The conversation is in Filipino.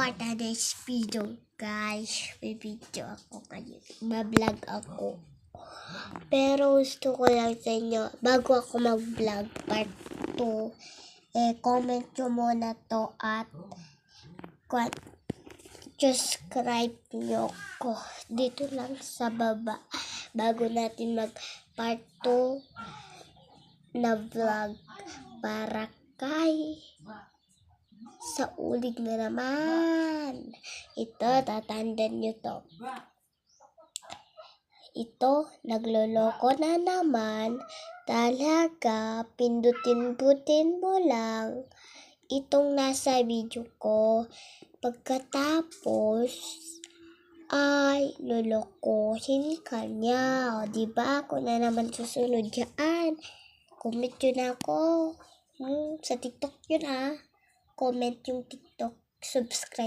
for today's video, guys. May video ako ngayon. Ma-vlog ako. Pero gusto ko lang sa inyo, bago ako mag-vlog part 2, comment nyo muna to at subscribe nyo ko dito lang sa baba bago natin mag part 2 na vlog para kay sa ulig na naman. Ito, tatandaan nyo to. Ito, nagloloko na naman. Talaga, pindutin-butin mo lang itong nasa video ko. Pagkatapos, ay lolokohin ka niya. O, diba? Ako na naman susunod dyan. Comment yun ako. Sa TikTok yun, Comment yung TikTok. Subscribe.